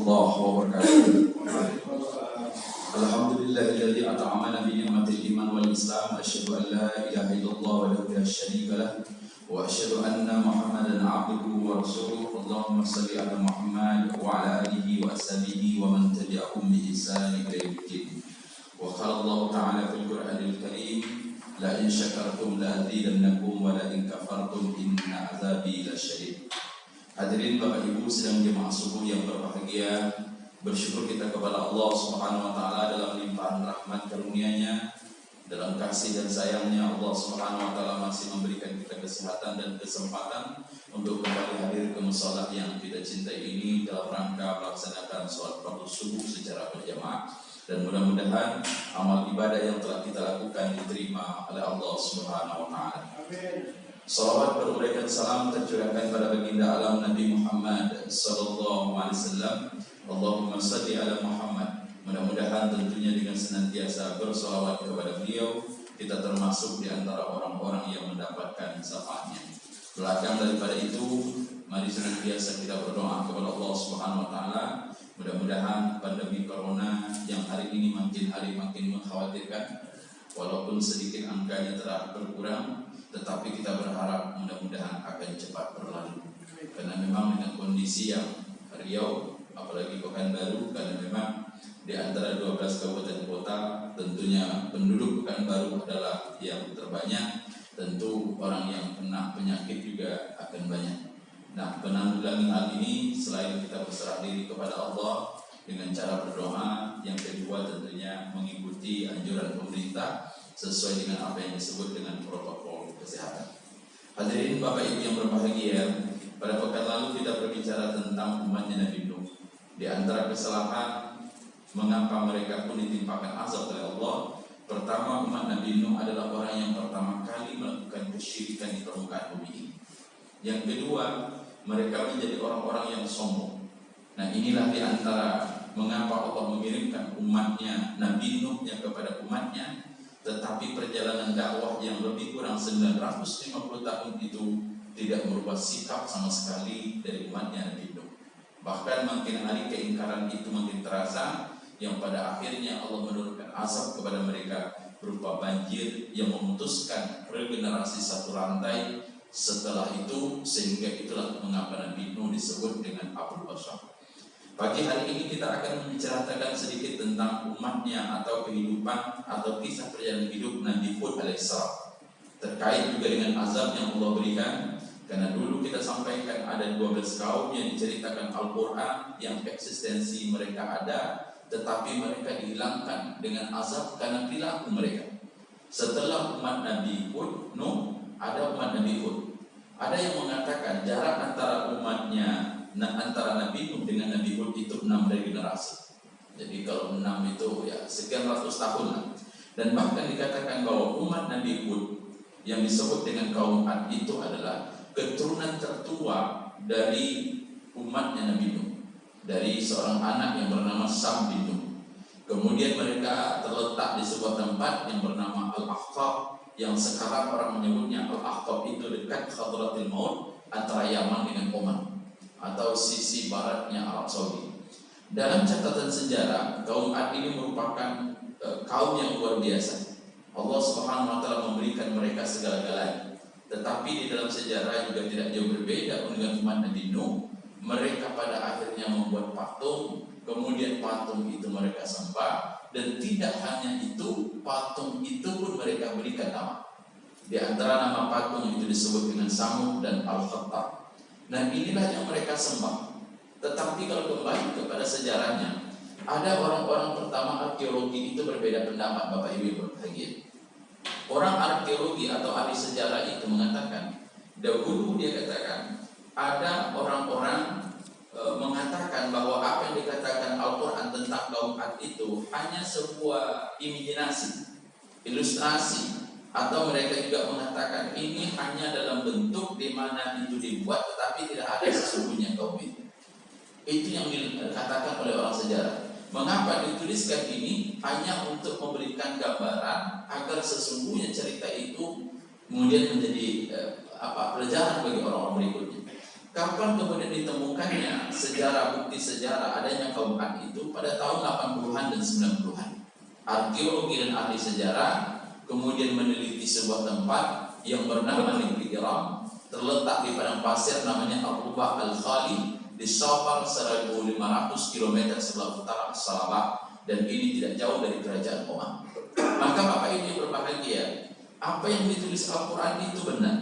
warahmatullahi wabarakatuh. Alhamdulillahilladzi at'amana bi ni'matil iman wal islam, asyhadu an la ilaha illallah wahdahu la syarika lah wa asyhadu anna Muhammadan 'abduhu wa rasuluh. Allahumma shalli ala Muhammad wa ala alihi wa ashabihi wa man tabi'ahum bi ihsan ila yaumil. Wa qala Allah ta'ala fil Qur'anil Karim, la in syakartum la azidannakum wa la in kafartum inna 'adzabi lasyadid. Hadirin Bapak Ibu sedang jemaah subuh yang berbahagia, bersyukur kita kepada Allah Subhanahu wa taala dalam limpahan rahmat karunia-Nya, dalam kasih dan sayangnya Allah Subhanahu wa taala masih memberikan kita kesehatan dan kesempatan untuk kembali hadir ke mushola yang kita cintai ini dalam rangka melaksanakan sholat fardu subuh secara berjamaah. Dan mudah-mudahan amal ibadah yang telah kita lakukan diterima oleh Allah Subhanahu wa taala. Amin. Salawat beruraikan salam tercurahkan pada baginda alam Nabi Muhammad sallallahu alaihi wasallam. Allahumma shalli ala Muhammad. Mudah-mudahan tentunya dengan senantiasa bersalawat kepada beliau, kita termasuk di antara orang-orang yang mendapatkan syafaatnya. Belakang daripada itu, mari senantiasa kita berdoa kepada Allah Subhanahu wa taala. Mudah-mudahan pandemi corona yang hari ini makin hari makin mengkhawatirkan, walaupun sedikit angkanya telah berkurang, tetapi kita berharap mudah-mudahan akan cepat berlalu. Karena memang dengan kondisi yang Riau, apalagi Pekanbaru, karena memang di antara 12 kabupaten kota tentunya penduduk Pekanbaru adalah yang terbanyak. Tentu orang yang kena penyakit juga akan banyak. Nah, penanggulangan hal ini selain kita berserah diri kepada Allah dengan cara berdoa, yang kedua tentunya mengikuti anjuran pemerintah sesuai dengan apa yang disebut dengan protokol kesehatan. Hadirin Bapak Ibu yang berbahagia, pada pekan lalu kita berbicara tentang umatnya Nabi Nuh. Di antara kesalahan mengapa mereka pun ditimpakan azab oleh Allah, pertama, umat Nabi Nuh adalah orang yang pertama kali melakukan kesyirikan di permukaan bumi ini. Yang kedua, mereka menjadi orang-orang yang sombong. Nah, inilah di antara mengapa Allah mengirimkan umatnya Nabi Nuh-nya kepada umatnya, tetapi perjalanan dakwah yang lebih kurang 950 tahun itu tidak merubah sikap sama sekali dari umatnya Nabi Nuh. Bahkan makin hari keingkaran itu makin terasa, yang pada akhirnya Allah menurunkan azab kepada mereka berupa banjir yang memutuskan regenerasi satu rantai. Setelah itu, sehingga itulah mengapa Nabi Nuh disebut dengan Abul Bashar. Pagi hari ini kita akan menceritakan sedikit tentang umatnya atau kehidupan atau kisah perjalanan hidup Nabi Hud alaihissalam, terkait juga dengan azab yang Allah berikan. Karena dulu kita sampaikan ada 12 kaum yang diceritakan Al-Quran yang eksistensi mereka ada, tetapi mereka dihilangkan dengan azab karena perilaku mereka. Setelah umat Nabi Hud, Nuh, ada umat Nabi Hud. Ada yang mengatakan jarak antara umatnya, antara Nabi Nuh dengan Nabi Hud itu 6 regenerasi. Jadi kalau 6 itu ya sekian ratus tahun lah. Dan bahkan dikatakan bahwa umat Nabi Hud yang disebut dengan kaum Ad itu adalah keturunan tertua dari umatnya Nabi Nuh, dari seorang anak yang bernama Sam bin Nuh. Kemudian mereka terletak di sebuah tempat yang bernama Al-Ahqaf, yang sekarang orang menyebutnya Al-Ahqaf itu dekat Hadratil Maut antara Yaman dengan Oman, atau sisi baratnya Arab Saudi. Dalam catatan sejarah, kaum Ad ini merupakan kaum yang luar biasa. Allah Subhanahu wa taala memberikan mereka segala-galanya. Tetapi di dalam sejarah juga tidak jauh berbeda dengan umat Nabi Nuh. Mereka pada akhirnya membuat patung, kemudian patung itu mereka sembah, dan tidak hanya itu, patung itu pun mereka berikan nama. Di antara nama patung itu disebut dengan Samud dan Al-Khattab. Nah, inilah yang mereka sembah. Tetapi kalau kembali kepada sejarahnya, ada orang-orang pertama arkeologi itu berbeda pendapat, Bapak Ibu berbahagia. Orang arkeologi atau ahli sejarah itu mengatakan, dahulu dia katakan ada orang-orang mengatakan bahwa apa yang dikatakan Al-Quran tentang kaum Ad itu hanya sebuah imajinasi, ilustrasi. Atau mereka juga mengatakan ini hanya dalam bentuk di mana itu dibuat, tetapi tidak ada sesungguhnya kaum itu. Itu yang dikatakan oleh orang sejarah. Mengapa dituliskan ini? Hanya untuk memberikan gambaran agar sesungguhnya cerita itu kemudian menjadi pelajaran bagi orang-orang berikutnya. Kapan kemudian ditemukannya sejarah, bukti sejarah adanya kaum Ad itu pada tahun 80-an dan 90-an. Arkeologi dan ahli sejarah kemudian meneliti sebuah tempat yang bernama negeri Iram, terletak di padang pasir namanya Ar-Ruba Al-Khali di Safar 1500 km sebelah utara Salabah, dan ini tidak jauh dari kerajaan Oman. Maka Bapak Ibu berbahagia, apa yang ditulis Al-Quran itu benar.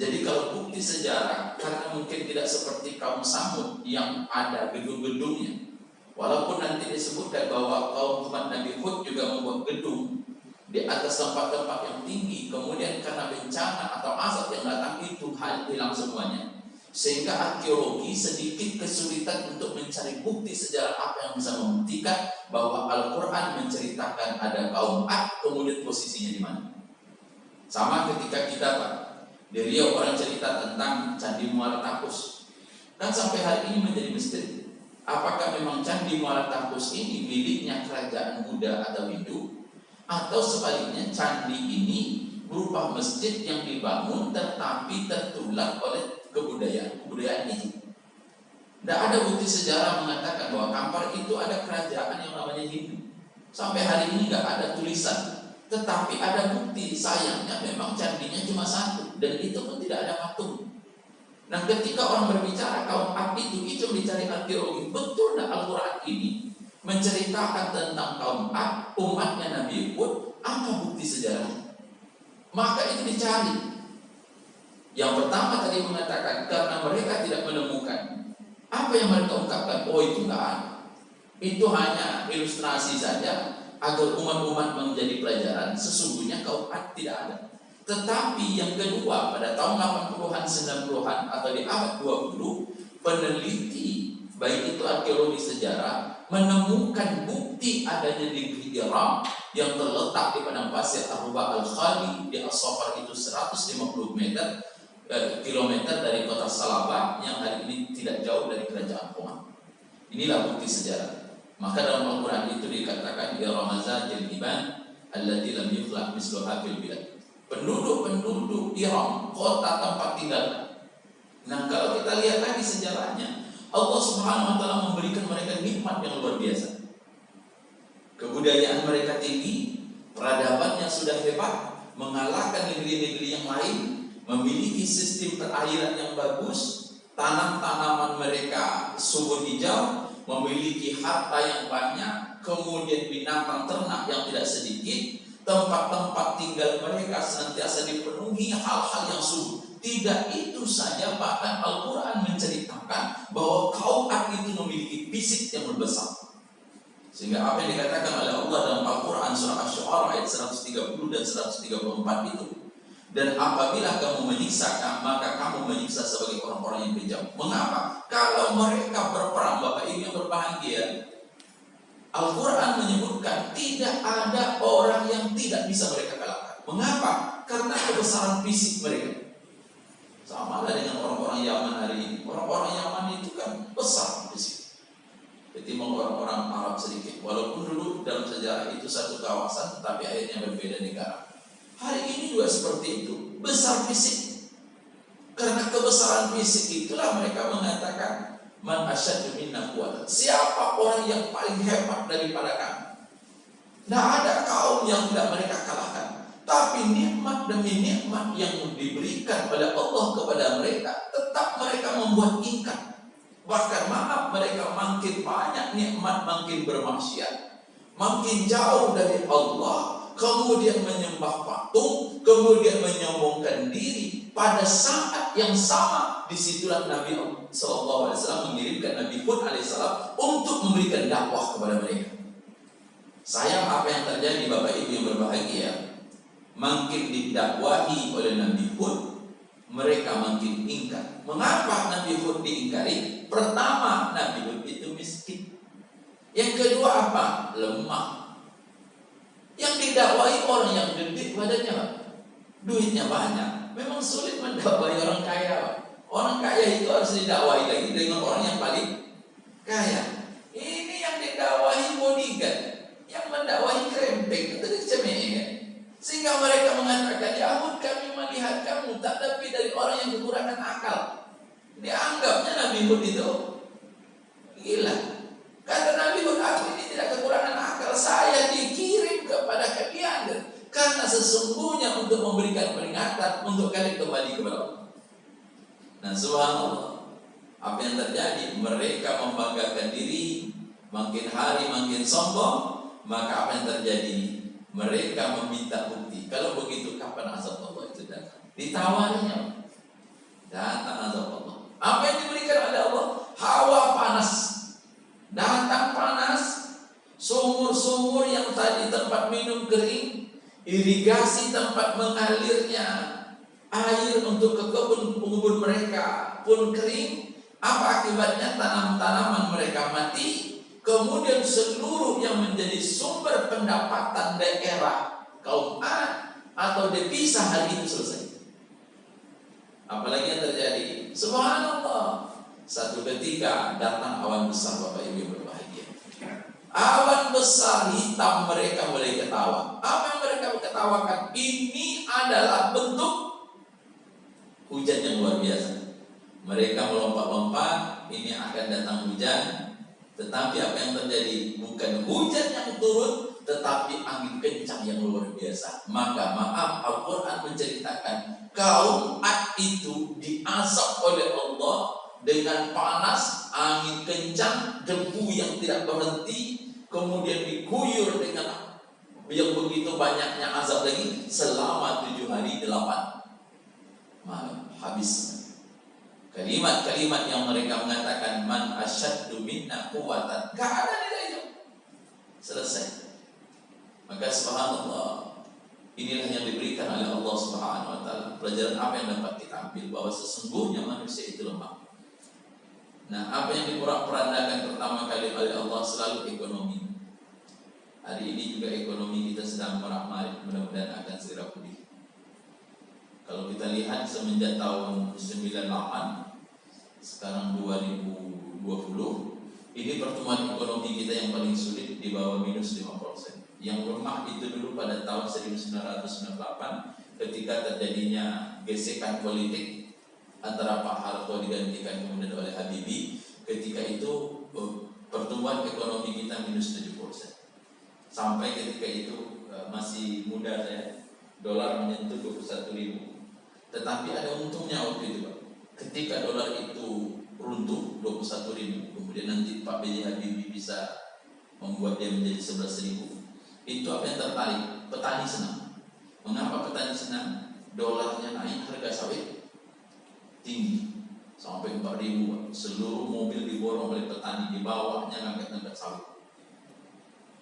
Jadi kalau bukti sejarah, karena mungkin tidak seperti kaum Samud yang ada gedung-gedungnya, walaupun nanti disebutkan bahwa kaum umat Nabi Hud juga membuat gedung di atas tempat-tempat yang tinggi, kemudian karena bencana atau azab yang datang itu hilang semuanya, sehingga arkeologi sedikit kesulitan untuk mencari bukti sejarah apa yang bisa membuktikan bahwa Al-Quran menceritakan ada kaum Ad, kemudian posisinya di mana. Sama ketika kita Pak, di Riau orang cerita tentang Candi Muara Takus, kan sampai hari ini menjadi misteri. Apakah memang Candi Muara Takus ini miliknya kerajaan Buddha atau Hindu, atau sebaliknya candi ini berupa masjid yang dibangun tetapi tertular oleh kebudayaan itu. Tidak ada bukti sejarah mengatakan bahwa Kampar itu ada kerajaan yang namanya Hindu. Sampai hari ini nggak ada tulisan. Tetapi ada bukti, sayangnya memang candinya cuma satu, dan itu pun tidak ada patung. Nah, ketika orang berbicara kaum Ad itu dicari arkeologi, betul nah Al-Quran ini menceritakan tentang kaum Ad, umatnya Nabi Hud, apa bukti sejarah? Maka itu dicari. Yang pertama tadi mengatakan karena mereka tidak menemukan apa yang mereka ungkapkan, oh itu enggak ada. Itu hanya ilustrasi saja agar umat-umat menjadi pelajaran. Sesungguhnya kaum Ad tidak ada. Tetapi yang kedua, pada tahun 80-an, 90-an atau di abad 20, peneliti baik itu arkeologi sejarah menemukan bukti adanya negeri Iram yang terletak di padang pasir Ar-Ruba Al-Khali di As-Safar itu 150 kilometer dari kota Salabah yang hari ini tidak jauh dari kerajaan Oman. Inilah bukti sejarah. Maka dalam Al-Quran itu dikatakan Iramazatil Iban allati lam yukhlaq misluha fil bilad. Penduduk-penduduk Iram, kota tempat tinggal. Nah, kalau kita lihat lagi sejarahnya, Allah Subhanahu wa taala memberikan mereka nikmat yang luar biasa. Kebudayaan mereka tinggi, peradabannya sudah hebat, mengalahkan negeri-negeri yang lain, memiliki sistem perairan yang bagus, tanam-tanaman mereka subur hijau, memiliki harta yang banyak, kemudian binatang ternak yang tidak sedikit, tempat-tempat tinggal mereka senantiasa dipenuhi hal-hal yang subur. Tidak itu saja, bahkan Al-Quran menceritakan bahwa kaum Ad itu memiliki fisik yang berbesar. Sehingga apa yang dikatakan oleh Allah dalam Al-Quran surah Asy-Syu'ara ayat 130 dan 134 itu, dan apabila kamu menyiksa, maka kamu menyiksa sebagai orang-orang yang kejam. Mengapa? Kalau mereka berperang, Bapak Ibu yang berbahagia, Al-Quran menyebutkan tidak ada orang yang tidak bisa mereka kalahkan. Mengapa? Karena kebesaran fisik mereka. Sama lah dengan orang-orang Yaman hari ini. Orang-orang Yaman itu kan besar fisik, ketimbang orang-orang Arab sedikit. Walaupun dulu dalam sejarah itu satu kawasan, tetapi akhirnya berbeda negara. Hari ini juga seperti itu, besar fisik. Karena kebesaran fisik itulah mereka mengatakan man asyaddu minna quwwatan. Siapa orang yang paling hebat daripada kami? Tidak ada kaum yang tidak mereka kalahkan. Tapi nikmat demi nikmat yang diberikan oleh Allah kepada mereka, tetap mereka membuat ingkar. Bahkan maaf, mereka makin banyak nikmat, makin bermaksiat, makin jauh dari Allah, kemudian menyembah patung, kemudian menyombongkan diri. Pada saat yang sama, disitulah Nabi SAW mengirimkan Nabi Hud alaihissalam untuk memberikan dakwah kepada mereka. Sayang apa yang terjadi, Bapak Ibu yang berbahagia, makin didakwahi oleh Nabi Hud, mereka makin ingkar. Mengapa Nabi Hud diingkari? Pertama, Nabi Hud itu miskin. Yang kedua apa? Lemah. Yang didakwahi orang yang gede badannya, duitnya banyak. Memang sulit mendakwahi orang kaya. Orang kaya itu harus didakwahi lagi dengan orang yang paling kaya. Ini yang didakwahi bodyguard, yang mendakwahi krempeng, itu dicemehkan. Sehingga mereka mengatakan, ya Hud, kami melihat kamu tak lebih dari orang yang kekurangan akal. Dianggap Hud itu gila. Kata Nabi Hud, aku ini tidak kekurangan akal, saya dikirim kepada kalian karena sesungguhnya untuk memberikan peringatan untuk kalian kembali kepada Allah. Nah subhanallah, apa yang terjadi? Mereka membanggakan diri, makin hari makin sombong. Maka apa yang terjadi? Mereka meminta bukti. Kalau begitu kapan azab Allah itu datang? Ditawarinya, datang azab Allah. Apa yang diberikan oleh Allah? Hawa panas, datang panas. Sumur-sumur yang tadi tempat minum kering, irigasi tempat mengalirnya air untuk ke kebun mereka pun kering. Apa akibatnya? Tanam-tanaman mereka mati. Kemudian seluruh yang menjadi sumber pendapatan daerah kaum Ad atau devisa hari itu selesai. Apalagi yang terjadi? Subhanallah. Satu ketika datang awan besar, Bapak Ibu yang berbahagia. Awan besar hitam, mereka mulai ketawa. Apa yang mereka ketawakan? Ini adalah bentuk hujan yang luar biasa. Mereka melompat-lompat, ini akan datang hujan. Tetapi apa yang terjadi? Bukan hujan yang turun, tetapi angin kencang yang luar biasa. Maka maaf, Al-Quran menceritakan kaum Ad itu diazab oleh Allah dengan panas, angin kencang, debu yang tidak berhenti, kemudian diguyur dengan yang begitu banyaknya azab lagi selama 7 hari 8 malam. Habis kalimat-kalimat yang mereka mengatakan man asyaddu minna quwwatan, gak ada nilainya. Selesai. Maka subhanallah, inilah yang diberikan oleh Allah Subhanahu wa taala. Pelajaran apa yang dapat kita ambil? Bahwa sesungguhnya manusia itu lemah. Nah, apa yang diporak-porandakan pertama kali oleh Allah selalu ekonomi. Hari ini juga ekonomi kita sedang merak-marik, mudah-mudahan akan segera pulih. Kalau kita lihat semenjak tahun 98 sekarang 2020, ini pertumbuhan ekonomi kita yang paling sulit di bawah minus 5%. Yang lemah itu dulu pada tahun 1998 ketika terjadinya gesekan politik antara Pak Harto digantikan kemudian oleh Habibie. Ketika itu pertumbuhan ekonomi kita minus 7%. Sampai ketika itu masih muda saya, dolar menyentuh 21.000. Tetapi ada untungnya waktu itu, Pak. Ketika dolar itu runtuh 21.000, kemudian nanti Pak B.J. Habibie bisa membuat dia menjadi 11.000. Itu apa yang tertarik? Petani senang. Mengapa petani senang? Dolarnya naik, harga sawit tinggi sampai 4.000. Seluruh mobil diborong oleh petani, di bawahnya ngangkat-ngangkat sawit.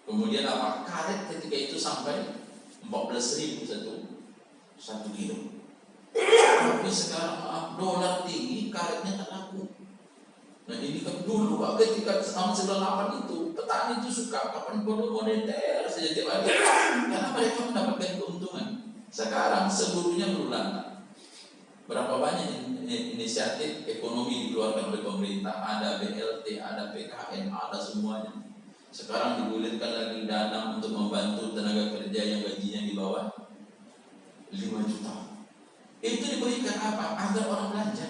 Kemudian apa? Karet ketika itu sampai 14.000 satu kilo. Tapi sekarang dolar tinggi, karetnya tak laku. Nah ini kan dulu Pak, ketika tahun 98 itu petani itu suka kapan perlu moneter saja tiap hari, karena mereka mendapatkan keuntungan. Sekarang seluruhnya berulang. Berapa banyak inisiatif ekonomi dikeluarkan oleh pemerintah? Ada BLT, ada PKN, ada semuanya. Sekarang digulirkan lagi dana untuk membantu tenaga kerja yang gajinya di bawah 5 juta. Itu diberikan apa? Agar orang belanja,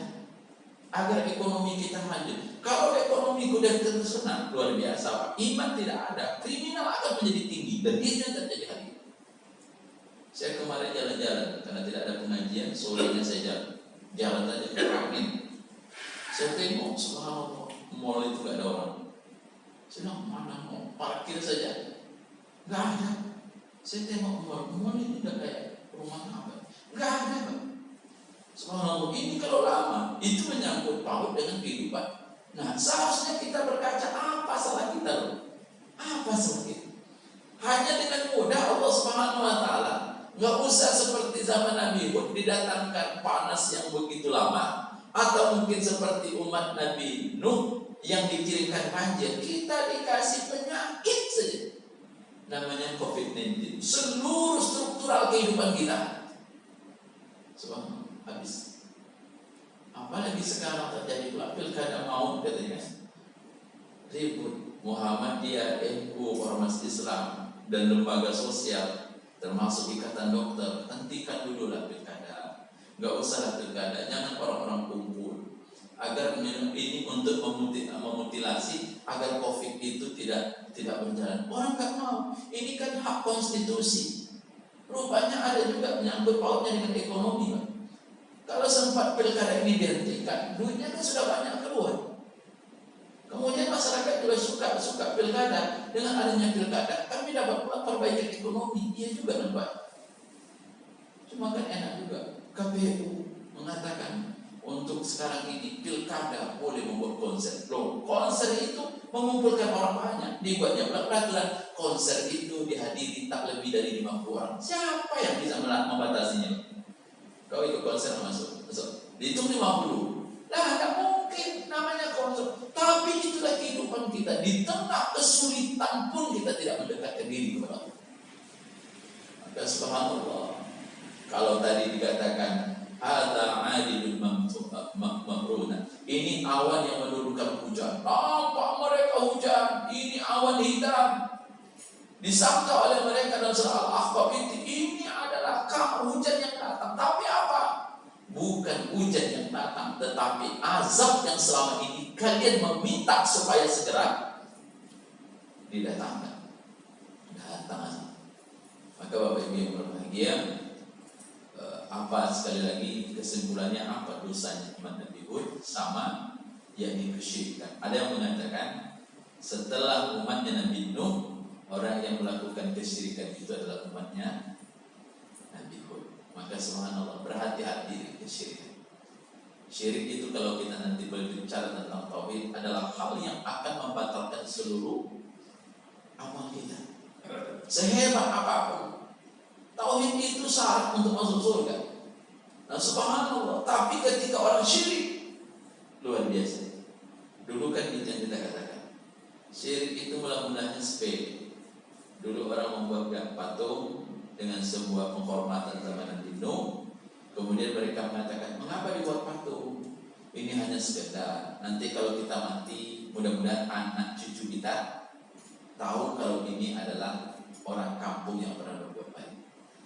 agar ekonomi kita maju. Kalau ekonomi udah tersenang luar biasa, Pak, iman tidak ada, kriminal akan menjadi tinggi. Dan itu yang terjadi hari ini. Saya kemarin jalan-jalan karena tidak ada pengajian, sorenya saya jalan saja ke angin. Saya tengok, subhanallah, mall itu gak ada orang. Saya bilang, mana mau parkir saja, gak ada. Saya tengok mall itu udah kayak rumah apa, gak ada, Pak. Subhanallah, ini kalau lama itu menyangkut paut dengan kehidupan. Nah, seharusnya kita berkaca, apa salah kita loh? Apa salah kita? Hanya dengan mudah Allah Subhanahu wa taala, nggak usah seperti zaman Nabi Hud didatangkan panas yang begitu lama, atau mungkin seperti umat Nabi Nuh yang dikirimkan banjir. Kita dikasih penyakit saja, namanya COVID-19. Seluruh struktural kehidupan kita, subhanallah, habis. Apalagi sekarang terjadi pula pilkada maut katanya, ribut. Muhammadiyah, NU, Ormas Islam dan lembaga sosial termasuk ikatan dokter, hentikan dulu lah pilkada. Gak usah lah pilkada, jangan orang-orang kumpul. agar ini untuk memutilasi agar COVID itu tidak berjalan. Orang nggak mau. Ini kan hak konstitusi. Rupanya ada juga menyangkut pautnya dengan ekonomi, Pak. Kalau sempat pilkada ini dihentikan, duitnya kan sudah banyak keluar. Kemudian masyarakat juga suka pilkada. Dengan adanya pilkada, kami dapat pula perbaikan ekonomi. Iya juga kan, Pak. Cuma kan enak juga. KPU mengatakan untuk sekarang ini pilkada boleh membuat konser. Loh, konser itu mengumpulkan orang banyak. Dibuatnya peraturan konser itu dihadiri tak lebih dari 50 orang. Siapa yang bisa membatasinya? Kau ikut konser masuk. Dihitung 50. Lah, tidak mungkin namanya konser. Tapi itulah kehidupan kita. Di tengah kesulitan pun kita tidak mendekatkan diri kepada Allah. Maka subhanallah. Kalau tadi dikatakan hadza 'adilun mamruna. Ini awan yang menurunkan hujan. Nampak mereka hujan. Ini awan hitam. Disangka oleh mereka dalam surah Al-Ahqaf ini adalah hujan yang datang. Tapi apa? Bukan hujan yang datang, tetapi azab yang selama ini kalian meminta supaya segera didatangkan. Datang. Maka Bapak Ibu yang berbahagia, apa sekali lagi kesimpulannya apa dosanya umat Nabi Hud? Sama, yakni kesyirikan. Ada yang mengatakan setelah umatnya Nabi Nuh, orang yang melakukan kesyirikan itu adalah umatnya Nabi Hud. Maka subhanallah, berhati-hati dengan kesyirikan. Syirik itu kalau kita nanti berbicara tentang tauhid adalah hal yang akan membatalkan seluruh amal kita. Sehebat apapun, tauhid itu syarat untuk masuk surga. Nah subhanallah, tapi ketika orang syirik, luar biasa. Dulu kan itu yang kita katakan, syirik itu mula-mulanya sepele. Dulu orang membuat patung dengan sebuah penghormatan zaman Nabi Nuh. Kemudian mereka mengatakan, mengapa dibuat patung? Ini hanya sekedar, nanti kalau kita mati, mudah-mudahan anak cucu kita tahu kalau ini adalah orang kampung yang pernah berbuat baik.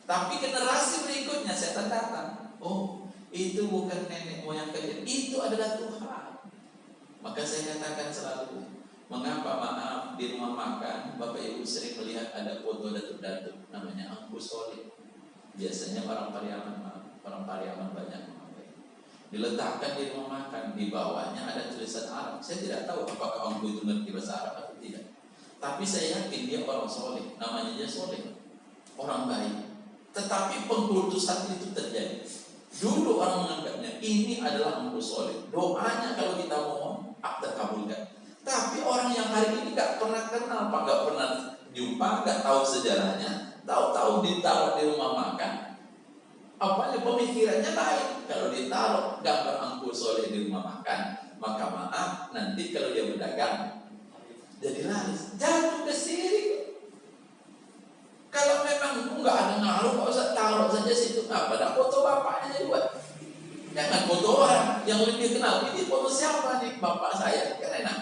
Tapi generasi berikutnya setan datang. Oh, itu bukan nenek moyang kalian, itu adalah Tuhan. Maka saya katakan selalu, mengapa maaf di rumah makan Bapak Ibu sering melihat ada foto datuk-datuk namanya Angku Soleh. Biasanya orang Pariaman banyak memakai. Diletakkan di rumah makan, di bawahnya ada tulisan Arab. Saya tidak tahu apakah Angku itu ngerti bahasa Arab atau tidak. Tapi saya yakin dia orang soleh, namanya dia Soleh, orang baik. Tetapi pengkultusan itu terjadi. Dulu orang menganggapnya ini adalah Angku Soleh. Doanya kalau kita mohon, terkabulkan. Tapi orang yang hari ini gak pernah kenal, gak pernah jumpa, gak tahu sejarahnya, tahu-tahu ditaruh di rumah makan. Apanya pemikirannya lain. Kalau ditaruh gambar Angku Soleh di rumah makan, maka maaf, nanti kalau dia berdagang jadi laris, jatuh ke syirik. Kalau memang nggak ada ngaruh, nggak usah taruh saja situ. Apa ada foto bapaknya jadi buat? Jangan foto orang yang lebih kenal. Ini foto siapa nih? Bapak saya. Kan enak.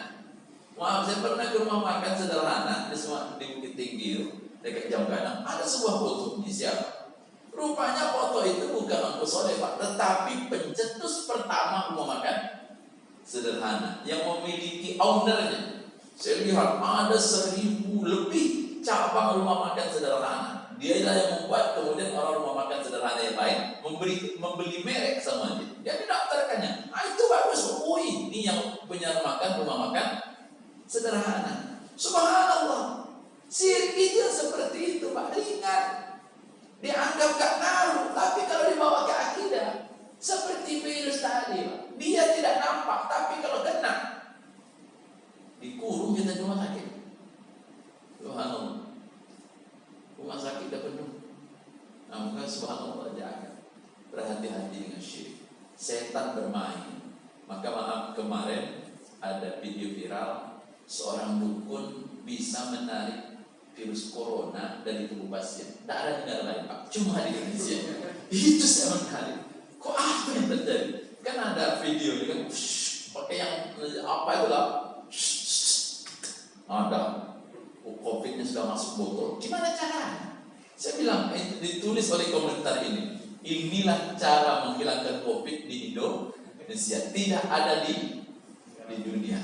Maaf, saya pernah ke rumah makan sederhana di Bukit Tinggi, dekat Jam Gadang. Ada sebuah foto. Ini siapa? Rupanya foto itu bukan Angku Soleh, Pak, tetapi pencetus pertama rumah makan sederhana yang memiliki ownernya. Saya lihat ada 1000 lebih cabang rumah makan sederhana. Dia yang membuat, kemudian orang rumah makan sederhana yang lain membeli merek sama dia. Dia mendaftarkannya. Itu bagus. Oh, ini yang punya rumah makan sederhana. Subhanallah. Syirik itu seperti itu, Pak. Ringan. Dianggap gak ngaruh, tapi kalau dibawa ke akidah, seperti virus tadi, Pak. Dia tidak nampak, tapi kalau kena, dikurung kita di rumah sakit. Subhanallah. Rumah sakit dah penuh. Maka subhanallah, jaga. Berhati-hati dengan syirik. Setan bermain. Maka maaf, kemarin ada video viral, seorang dukun bisa menarik virus corona dari tubuh pasien. Tidak ada negara lain, Pak, cuma di Indonesia. Itu saya menarik. Kok apa yang terjadi? Kan ada video kan, pakai yang apa itu lah, ada COVID-nya sudah masuk botol. Gimana caranya? Saya bilang, ditulis oleh komentar ini, inilah cara menghilangkan COVID di Indo. Indonesia, tidak ada di dunia.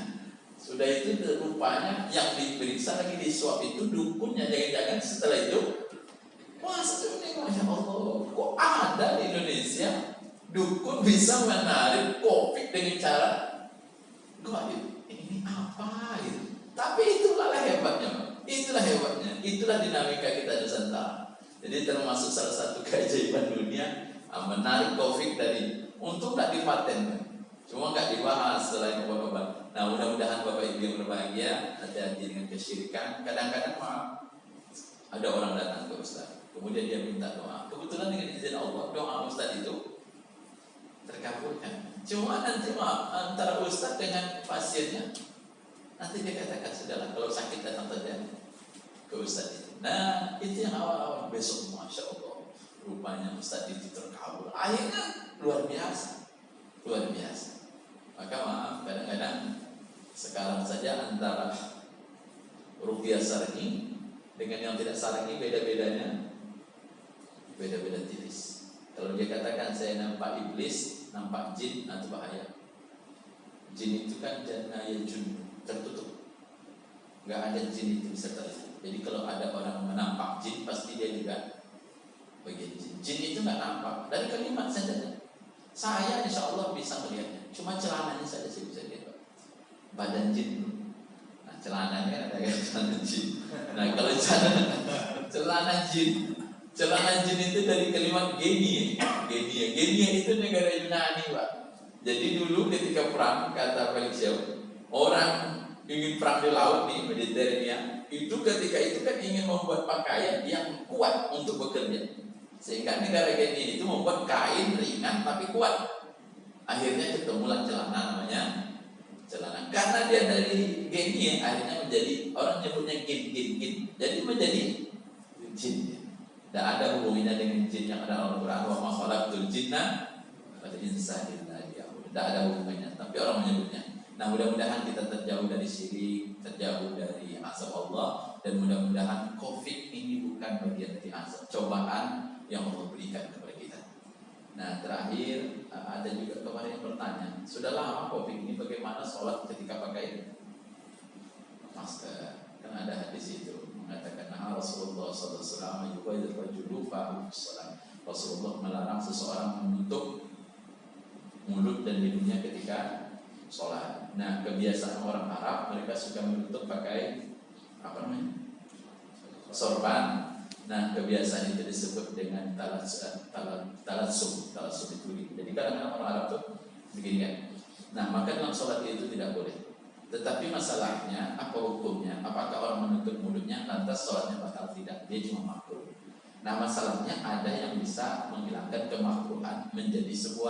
Sudah itu rupanya yang diperiksa lagi di swab itu dukunnya, jangan-jangan setelah itu wah sebenarnya Masya Allah, kok ada di Indonesia dukun bisa menarik COVID dengan cara gaib, ini apa gitu. Tapi itulah hebatnya, itulah dinamika kita Nusantara. Jadi termasuk salah satu keajaiban dunia, menarik COVID dari, untung nggak dipatenkan, cuma nggak dibahas selain obat-obat. Nah mudah-mudahan Bapak Ibu yang berbahagia, hati-hati dengan kesyirikan. Kadang-kadang ada orang datang ke Ustaz, kemudian dia minta doa. Kebetulan dengan izin Allah, doa Ustaz itu terkabulkan. Cuma nanti antara Ustaz dengan pasiennya, nanti dia katakan sudahlah, kalau sakit datang saja ke Ustaz itu. Nah itu yang awal-awal. Besok Masya Allah, rupanya Ustaz itu terkabul. Akhirnya luar biasa. Maka maaf, kadang-kadang sekarang saja antara ruqyah syar'i dengan yang tidak syar'i beda-beda tipis. Kalau dia katakan saya nampak iblis, nampak jin, itu bahaya. Jin itu kan jannah jun, tertutup, nggak ada jin itu bisa terlihat. Jadi kalau ada orang menampak jin, pasti dia juga bagian jin. Jin itu nggak nampak, dari kalimat saja. Saya insya Allah bisa melihatnya, cuma celananya saja saya bisa lihat. Badan jin, nah celananya ada celana jin. Nah kalau celana jin itu dari kalimat genia itu negara Yunani, Pak. Jadi dulu ketika perang, kata Felix Shaw, orang ingin perang di laut nih, Mediterania, itu ketika itu kan ingin membuat pakaian yang kuat untuk bekerja. Sehingga negara Genia itu membuat kain ringan tapi kuat. Akhirnya ketemulah celana, namanya celana. Karena dia dari Genia, akhirnya menjadi, orang nyebutnya gin. Jadi menjadi jin. Tidak ada hubungannya dengan jin yang ada dalam Al-Quran. Wa ma khalaqtul jinna wal insa illa liya'budun. Tidak ada hubungannya, tapi orang menyebutnya. Nah mudah-mudahan kita terjauh dari syirik, terjauh dari azab Allah, dan mudah-mudahan COVID ini bukan bagian dari azab, cobaan yang Allah berikan kepada kita. Nah terakhir, ada juga kemarin yang bertanya, sudah lama COVID ini, bagaimana sholat ketika pakai masker? Kan ada hadis itu mengatakan, Rasulullah SAW Rasulullah melarang seseorang menutup mulut dan hidungnya ketika sholat. Nah kebiasaan orang Arab, mereka suka menutup pakai apa namanya? Sorban. Nah kebiasaan itu disebut dengan talasum itu. Jadi kadang-kadang orang Arab tuh begini kan. Nah maka dalam sholat itu tidak boleh. Tetapi masalahnya apa hukumnya? Apakah orang menutup mulutnya lantas sholatnya batal? Tidak, dia cuma makruh. Nah masalahnya ada yang bisa menghilangkan kemakruhan menjadi sebuah